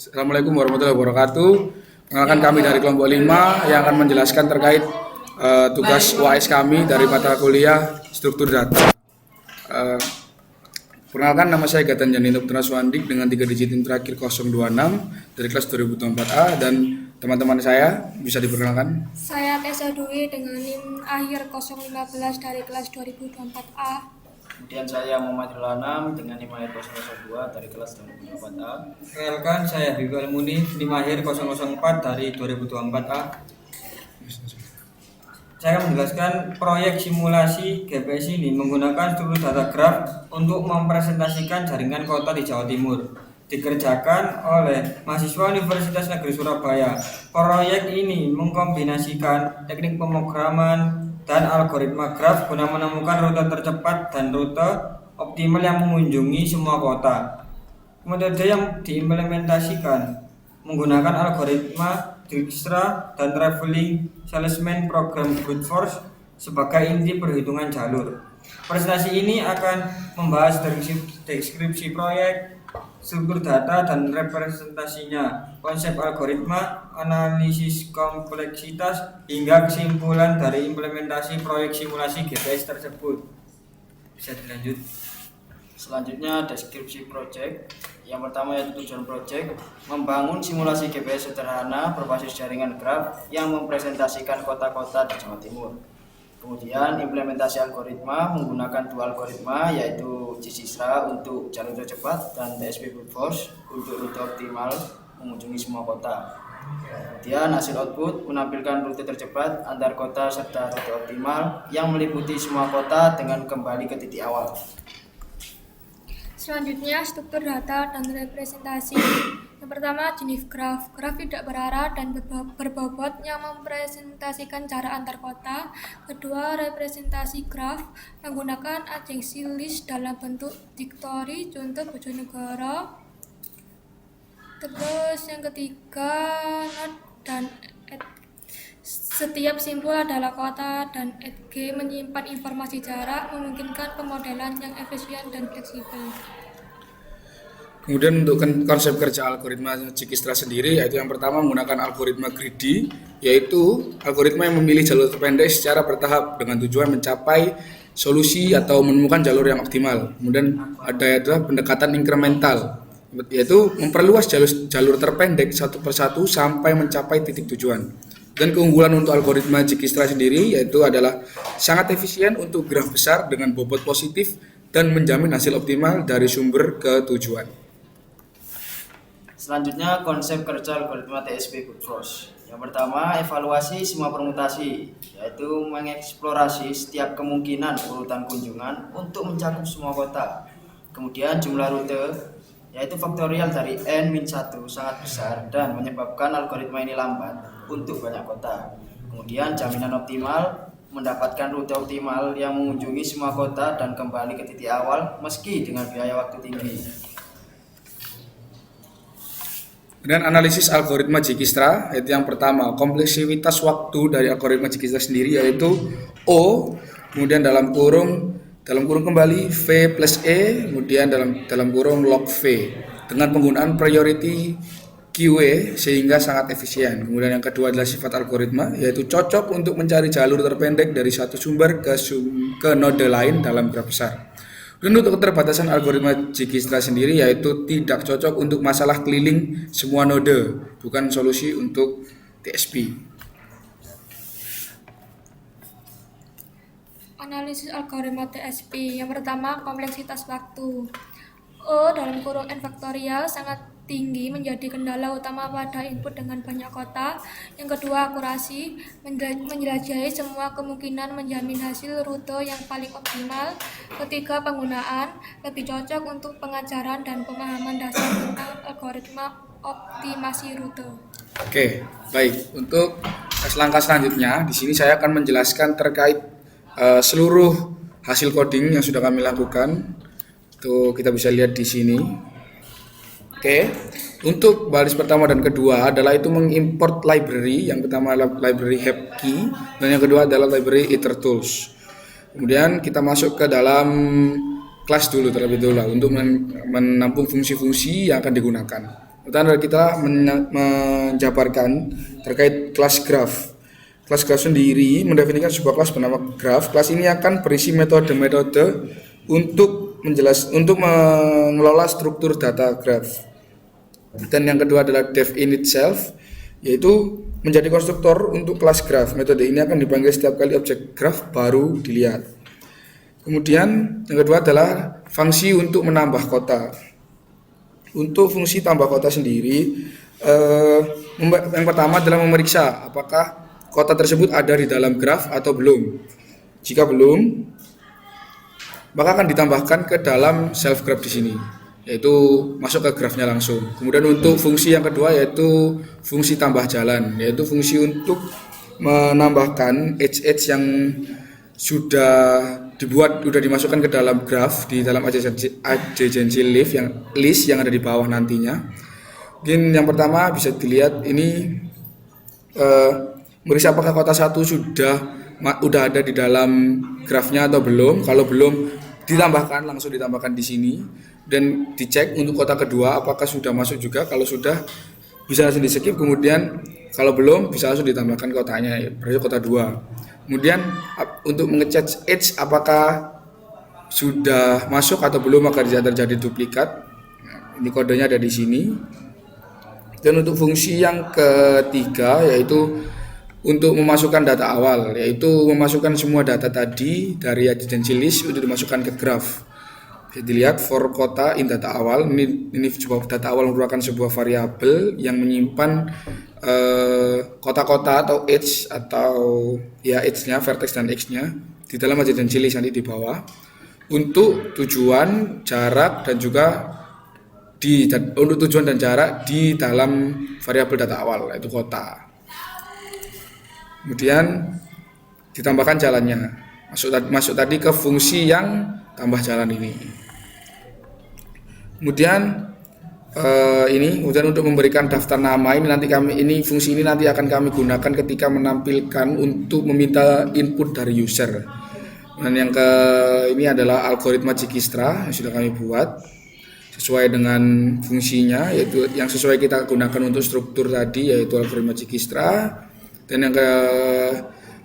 Assalamualaikum warahmatullahi wabarakatuh. Perkenalkan kami dari kelompok 5 yang akan menjelaskan terkait tugas UAS kami dari mata kuliah struktur data. Perkenalkan, nama saya Gatan Janino Putra Suwandik dengan 3 digit NIM terakhir 026 dari kelas 2024A, dan teman-teman saya bisa diperkenalkan. Saya Tessa Dwi dengan NIM akhir 015 dari kelas 2024A. Kemudian saya Muhammad Rulanam dengan NIM akhir 002 dari kelas 2024A. Perkenalkan, saya Bibi Almuni, NIM akhir 004 dari 2024A. Saya akan menjelaskan proyek simulasi GPS ini menggunakan struktur data graph untuk mempresentasikan jaringan kota di Jawa Timur. Dikerjakan oleh mahasiswa Universitas Negeri Surabaya. Proyek ini mengkombinasikan teknik pemrograman dan algoritma graf guna menemukan rute tercepat dan rute optimal yang mengunjungi semua kota. Metode yang diimplementasikan menggunakan algoritma Dijkstra dan Traveling Salesman Program Brute Force sebagai inti perhitungan jalur. Presentasi ini akan membahas deskripsi proyek, struktur data dan representasinya, konsep algoritma, analisis kompleksitas, hingga kesimpulan dari implementasi proyek simulasi GPS tersebut. Bisa dilanjut. Selanjutnya deskripsi proyek. Yang pertama yaitu tujuan proyek, membangun simulasi GPS sederhana berbasis jaringan graf yang mempresentasikan kota-kota di Jawa Timur. Kemudian implementasi algoritma menggunakan dua algoritma, yaitu Dijkstra untuk jalur tercepat dan TSP Brute Force untuk rute optimal mengunjungi semua kota. Kemudian hasil output menampilkan rute tercepat antar kota serta rute optimal yang meliputi semua kota dengan kembali ke titik awal. Selanjutnya, struktur data dan representasi. Yang pertama, jenis graf. Graf tidak berarah dan berbobot yang mempresentasikan jarak antar kota. Kedua, representasi graf menggunakan adjacency list dalam bentuk diktori, contoh Bojonegoro. Terus yang ketiga, node dan setiap simbol adalah kota, dan edge menyimpan informasi jarak, memungkinkan pemodelan yang efisien dan fleksibel. Kemudian untuk konsep kerja algoritma Dijkstra sendiri, yaitu yang pertama menggunakan algoritma greedy, yaitu algoritma yang memilih jalur terpendek secara bertahap dengan tujuan mencapai solusi atau menemukan jalur yang optimal. Kemudian ada pendekatan incremental, yaitu memperluas jalur terpendek satu persatu sampai mencapai titik tujuan. Dan keunggulan untuk algoritma Dijkstra sendiri yaitu adalah sangat efisien untuk graf besar dengan bobot positif dan menjamin hasil optimal dari sumber ke tujuan. Selanjutnya konsep kerja algoritma TSP Brute Force. Yang pertama, evaluasi semua permutasi, yaitu mengeksplorasi setiap kemungkinan urutan kunjungan untuk mencakup semua kota. Kemudian jumlah rute, yaitu faktorial dari n-1 sangat besar dan menyebabkan algoritma ini lambat untuk banyak kota. Kemudian jaminan optimal, mendapatkan rute optimal yang mengunjungi semua kota dan kembali ke titik awal meski dengan biaya waktu tinggi. Dan analisis algoritma Dijkstra, yaitu yang pertama kompleksitas waktu dari algoritma Dijkstra sendiri yaitu O, kemudian dalam kurung kembali V plus E, kemudian dalam kurung log V dengan penggunaan priority QE sehingga sangat efisien. Kemudian yang kedua adalah sifat algoritma, yaitu cocok untuk mencari jalur terpendek dari satu sumber ke node lain dalam graf besar. Dan untuk keterbatasan algoritma Dijkstra sendiri yaitu tidak cocok untuk masalah keliling semua node, bukan solusi untuk TSP. Analisis algoritma TSP. Yang pertama, kompleksitas waktu. O dalam kurung n faktorial sangat tinggi menjadi kendala utama pada input dengan banyak kota. Yang kedua, akurasi, menjelajahi semua kemungkinan menjamin hasil rute yang paling optimal. Ketiga, penggunaan, lebih cocok untuk pengajaran dan pemahaman dasar tentang algoritma optimasi rute. Oke, baik. Untuk langkah selanjutnya, di sini saya akan menjelaskan terkait seluruh hasil coding yang sudah kami lakukan. Tuh kita bisa lihat di sini. Oke, untuk baris pertama dan kedua adalah itu mengimport library. Yang pertama adalah library HepKey dan yang kedua adalah library itertools. Kemudian kita masuk ke dalam kelas dulu terlebih dahulu untuk menampung fungsi-fungsi yang akan digunakan. Pertama kita menjabarkan terkait kelas graph. Kelas graph sendiri mendefinisikan sebuah kelas bernama graph. Kelas ini akan berisi metode-metode untuk mengelola struktur data graph. Dan yang kedua adalah dev in itself, yaitu menjadi konstruktor untuk kelas graph. Metode ini akan dipanggil setiap kali objek graph baru dilihat. Kemudian yang kedua adalah fungsi untuk menambah kota. Untuk fungsi tambah kota sendiri, yang pertama adalah memeriksa apakah kota tersebut ada di dalam graf atau belum. Jika belum, maka akan ditambahkan ke dalam self graph di sini, yaitu masuk ke grafnya langsung. Kemudian untuk fungsi yang kedua yaitu fungsi tambah jalan, yaitu fungsi untuk menambahkan edge yang sudah dimasukkan ke dalam graf di dalam adjacency list yang ada di bawah nantinya. Mungkin yang pertama bisa dilihat ini meriksa apakah kota 1 sudah ada di dalam grafnya atau belum. Kalau belum, langsung ditambahkan di sini dan dicek untuk kota kedua apakah sudah masuk juga. Kalau sudah bisa langsung di skip, kemudian kalau belum bisa langsung ditambahkan kotanya, berarti kota 2. Kemudian untuk mengecek edge apakah sudah masuk atau belum agar tidak terjadi duplikat. Nah, ini kodenya ada di sini. Dan untuk fungsi yang ketiga yaitu untuk memasukkan data awal, yaitu memasukkan semua data tadi dari adjacency list untuk dimasukkan ke graph. Bisa dilihat for kota in data awal. Ini sebuah data awal merupakan sebuah variabel yang menyimpan kota-kota atau edge edge-nya, vertex dan x-nya di dalam adjacency list nanti di bawah untuk tujuan, jarak dan juga di dalam variabel data awal yaitu kota. Kemudian ditambahkan jalannya. Masuk tadi ke fungsi yang tambah jalan ini. Kemudian kemudian untuk memberikan daftar nama fungsi ini nanti akan kami gunakan ketika menampilkan untuk meminta input dari user. Dan yang ini adalah algoritma Dijkstra yang sudah kami buat sesuai dengan fungsinya, yaitu yang sesuai kita gunakan untuk struktur tadi yaitu algoritma Dijkstra. Dan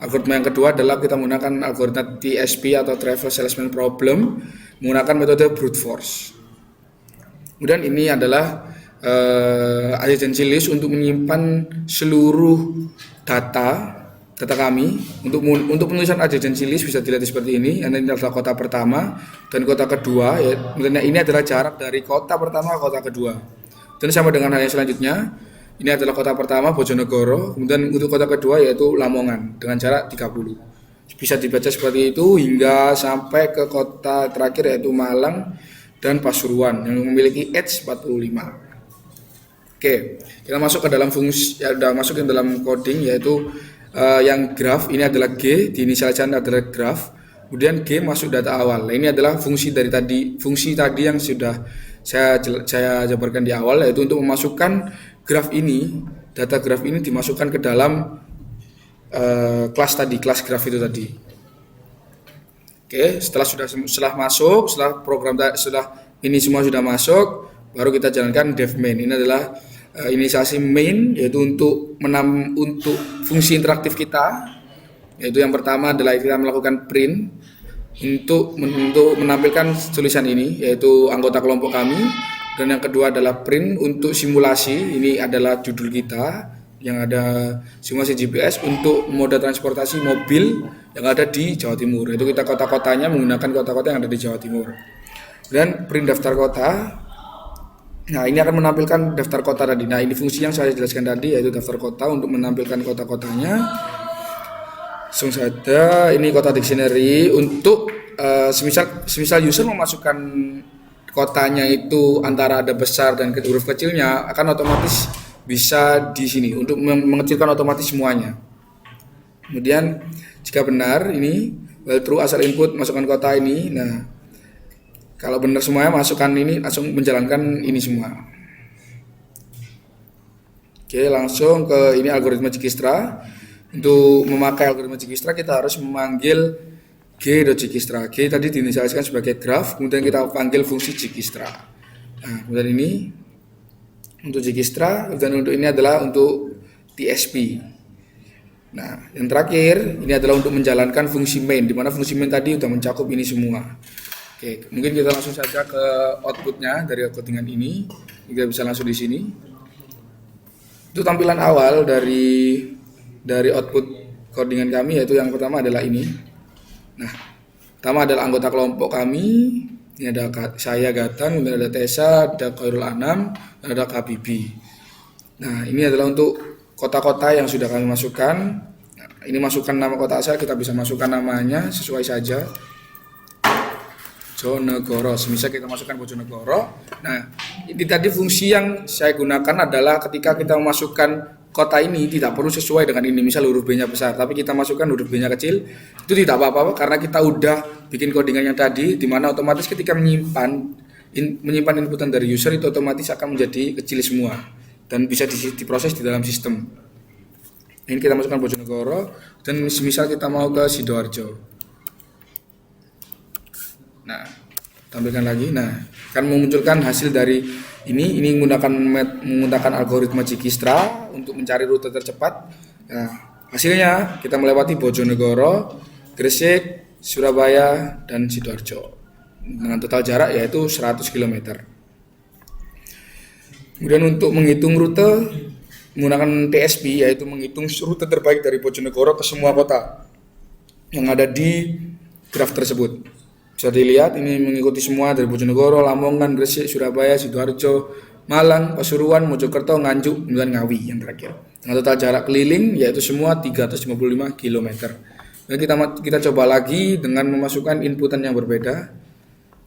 algoritma yang kedua adalah kita menggunakan algoritma TSP atau Travel Salesman Problem menggunakan metode brute force. Kemudian ini adalah adjacency list untuk menyimpan seluruh data kami. Untuk penulisan adjacency list bisa dilihat seperti ini. Ini adalah kota pertama dan kota kedua. Ini adalah jarak dari kota pertama ke kota kedua. Dan sama dengan hal yang selanjutnya. Ini adalah kota pertama Bojonegoro. Kemudian untuk kota kedua yaitu Lamongan dengan jarak 30. Bisa dibaca seperti itu hingga sampai ke kota terakhir yaitu Malang dan Pasuruan yang memiliki edge 45. Oke, kita masuk ke dalam fungsi sudah masuk ke dalam coding yaitu yang graph ini adalah G, diinisialisasikan adalah graph. Kemudian G masuk data awal. Nah, ini adalah fungsi tadi yang sudah saya jabarkan di awal, yaitu untuk memasukkan data graph ini dimasukkan ke dalam kelas graph itu tadi. Oke, setelah ini semua sudah masuk, baru kita jalankan dev main. Ini adalah inisiasi main, yaitu untuk fungsi interaktif kita, yaitu yang pertama adalah kita melakukan print untuk menampilkan tulisan ini, yaitu anggota kelompok kami. Dan yang kedua adalah print untuk simulasi, ini adalah judul kita yang ada simulasi GPS untuk moda transportasi mobil yang ada di Jawa Timur. Itu kita kota-kotanya menggunakan kota-kota yang ada di Jawa Timur. Dan print daftar kota. Nah, ini akan menampilkan daftar kota tadi. Nah, ini fungsi yang saya jelaskan tadi yaitu daftar kota untuk menampilkan kota-kotanya. Langsung saja ini kota dictionary untuk semisal user memasukkan kotanya itu antara ada besar dan huruf kecilnya akan otomatis bisa di sini untuk mengecilkan otomatis semuanya. Kemudian jika benar ini while true asal input masukkan kota ini. Nah, kalau benar semuanya masukkan ini langsung menjalankan ini semua. Oke, langsung ke ini algoritma Dijkstra. Untuk memakai algoritma Dijkstra kita harus memanggil g.Dijkstra. G tadi diinisialisasikan sebagai graph, kemudian kita panggil fungsi Dijkstra. Nah, kemudian ini untuk Jikistra, dan untuk ini adalah untuk TSP. Nah, yang terakhir ini adalah untuk menjalankan fungsi main, di mana fungsi main tadi sudah mencakup ini semua. Oke, mungkin kita langsung saja ke outputnya dari codingan ini. Kita bisa langsung di sini. Itu tampilan awal dari output codingan kami, yaitu yang pertama adalah ini. Nah, pertama adalah anggota kelompok kami. Ini ada saya Gatan, kemudian ada Tessa, ada Khairul Anam, dan ada Kabibi. Nah, ini adalah untuk kota-kota yang sudah kami masukkan. Nah, ini masukkan nama kota asal, kita bisa masukkan namanya sesuai saja. Bojonegoro, semisal kita masukkan Bojonegoro. Nah, ini tadi fungsi yang saya gunakan adalah ketika kita memasukkan kota ini tidak perlu sesuai dengan ini, misal huruf B-nya besar, tapi kita masukkan huruf B-nya kecil, itu tidak apa-apa karena kita udah bikin codingan yang tadi, di mana otomatis ketika menyimpan inputan dari user itu otomatis akan menjadi kecil semua dan bisa diproses di dalam sistem. Ini kita masukkan Bojonegoro dan semisal kita mau ke Sidoarjo. Nah, tampilkan lagi. Nah, akan memunculkan hasil dari ini menggunakan algoritma Jikistra untuk mencari rute tercepat. Nah, hasilnya kita melewati Bojonegoro, Gresik, Surabaya, dan Sidoarjo dengan total jarak yaitu 100 km. Kemudian untuk menghitung rute menggunakan TSP, yaitu menghitung rute terbaik dari Bojonegoro ke semua kota yang ada di graf tersebut. Bisa dilihat ini mengikuti semua dari Bojonegoro, Lamongan, Gresik, Surabaya, Sidoarjo, Malang, Pasuruan, Mojokerto, Nganjuk, dan Ngawi yang terakhir. Dengan total jarak keliling yaitu semua 355 km. Dan kita coba lagi dengan memasukkan inputan yang berbeda.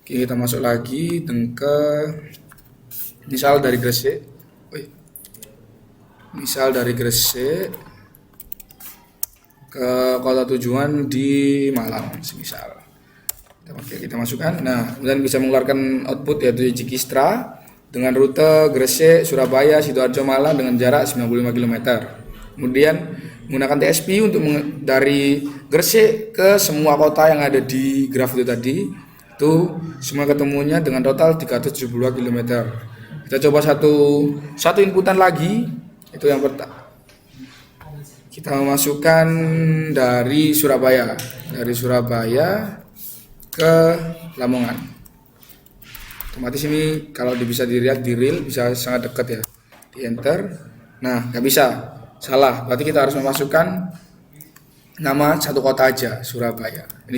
Oke, kita masuk lagi ke misal dari Gresik. Misal dari Gresik ke kota tujuan di Malang semisal. Oke, kita masukkan. Nah, kemudian bisa mengeluarkan output yaitu Jikistra dengan rute Gresik, Surabaya, Sidoarjo, Malang dengan jarak 95 km. Kemudian menggunakan TSP untuk dari Gresik ke semua kota yang ada di graf itu tadi. Itu semua ketemunya dengan total 372 km. Kita coba satu inputan lagi. Itu yang pertama. Kita masukkan dari Surabaya. Dari Surabaya ke Lamongan. Otomatis ini kalau bisa dilihat di real bisa sangat dekat ya. Di enter. Nah, nggak bisa. Salah. Berarti kita harus memasukkan nama satu kota aja, Surabaya. Ini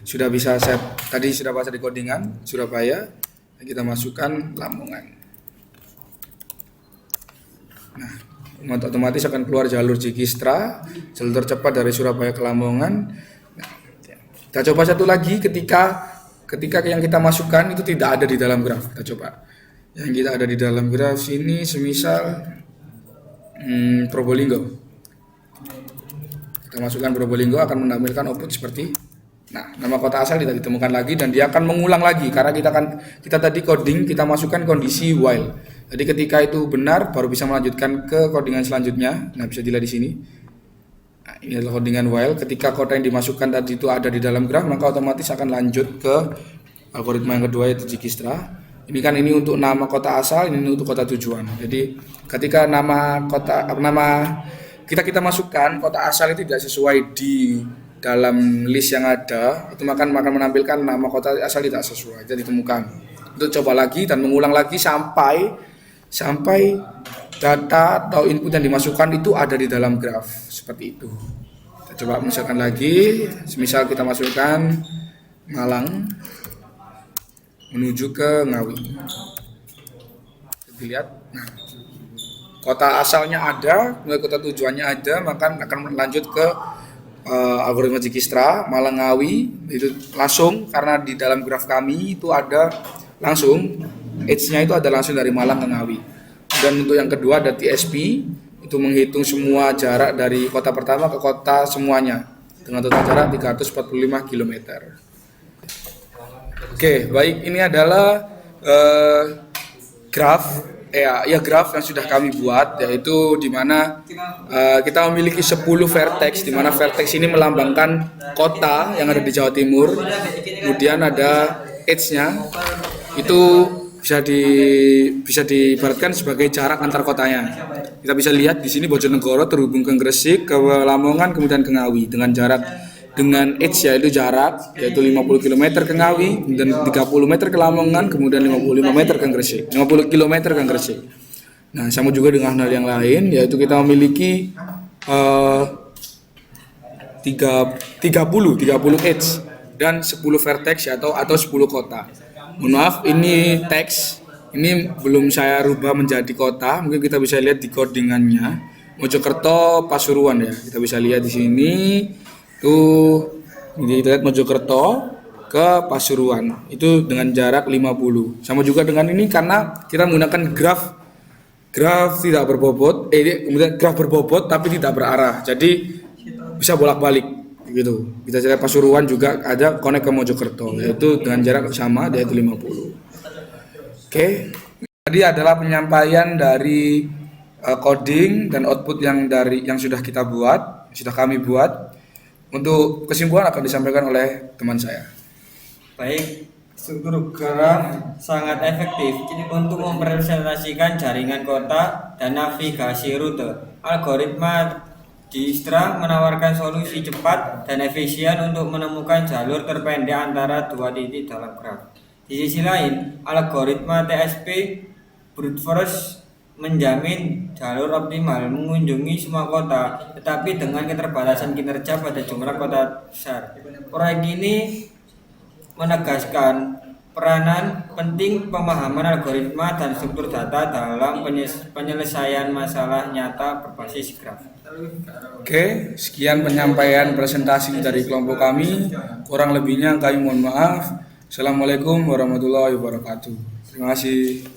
sudah bisa set. Tadi sudah baca di codingan Surabaya. Dan kita masukkan Lamongan. Nah, otomatis akan keluar jalur Jikistra, jalur tercepat dari Surabaya ke Lamongan. Kita coba satu lagi ketika yang kita masukkan itu tidak ada di dalam graf. Kita coba. Yang kita ada di dalam graf sini semisal Probolinggo. Kita masukkan Probolinggo akan menampilkan output seperti. Nah, nama kota asal tidak ditemukan lagi dan dia akan mengulang lagi karena kita tadi coding kita masukkan kondisi while. Jadi ketika itu benar baru bisa melanjutkan ke codingan selanjutnya. Nah, bisa dilihat di sini. Nah, ini adalah codingan while. Ketika kota yang dimasukkan tadi itu ada di dalam graf, maka otomatis akan lanjut ke algoritma yang kedua yaitu Jikistra. Ini untuk nama kota asal, ini untuk kota tujuan. Jadi ketika kita masukkan kota asal itu tidak sesuai di dalam list yang ada, itu akan menampilkan nama kota asal tidak sesuai, jadi ditemukan. Untuk coba lagi dan mengulang lagi sampai data atau input yang dimasukkan itu ada di dalam graf seperti itu. Kita coba misalkan lagi, semisal kita masukkan Malang menuju ke Ngawi. Dilihat, nah, kota asalnya ada, kota tujuannya ada, maka akan lanjut ke algoritma Jikistra Malang Ngawi itu langsung karena di dalam graf kami itu ada langsung edge-nya itu ada langsung dari Malang ke Ngawi. Dan untuk yang kedua ada TSP itu menghitung semua jarak dari kota pertama ke kota semuanya dengan total jarak 345 km. Oke, baik, ini adalah graf yang sudah kami buat, yaitu di mana kita memiliki 10 vertex, di mana vertex ini melambangkan kota yang ada di Jawa Timur. Kemudian ada edge-nya itu bisa bisa diibaratkan sebagai jarak antar kotanya. Kita bisa lihat di sini Bojonegoro terhubung ke Gresik, ke Lamongan, kemudian ke Ngawi dengan edge yaitu jarak yaitu 50 km ke Ngawi dan 30 meter ke Lamongan, kemudian 55 meter ke Gresik, 50 km ke Gresik. Nah, sama juga dengan hal yang lain yaitu kita memiliki 30 edge dan 10 vertex atau 10 kota. Mohon maaf, ini teks ini belum saya rubah menjadi kota. Mungkin kita bisa lihat di codingannya. Mojokerto, Pasuruan ya. Kita bisa lihat di sini. Tuh, ini kita lihat Mojokerto ke Pasuruan. Itu dengan jarak 50. Sama juga dengan ini karena kita menggunakan graf tidak berbobot, kemudian graf berbobot tapi tidak berarah. Jadi bisa bolak-balik gitu. Kita lihat Pasuruan juga ada connect ke Mojokerto yaitu dengan jarak sama yaitu 50. Oke. Tadi adalah penyampaian dari coding dan output yang sudah kami buat. Untuk kesimpulan akan disampaikan oleh teman saya. Baik, struktur graf sangat efektif untuk mempresentasikan jaringan kota dan navigasi rute. Algoritma Dijkstra menawarkan solusi cepat dan efisien untuk menemukan jalur terpendek antara dua titik dalam graf. Di sisi lain, algoritma TSP brute force menjamin jalur optimal mengunjungi semua kota, tetapi dengan keterbatasan kinerja pada jumlah kota besar. Proyek ini menegaskan peranan penting pemahaman algoritma dan struktur data dalam penyelesaian masalah nyata berbasis graf. Oke, sekian penyampaian presentasi dari kelompok kami. Kurang lebihnya kami mohon maaf. Assalamualaikum warahmatullahi wabarakatuh. Terima kasih.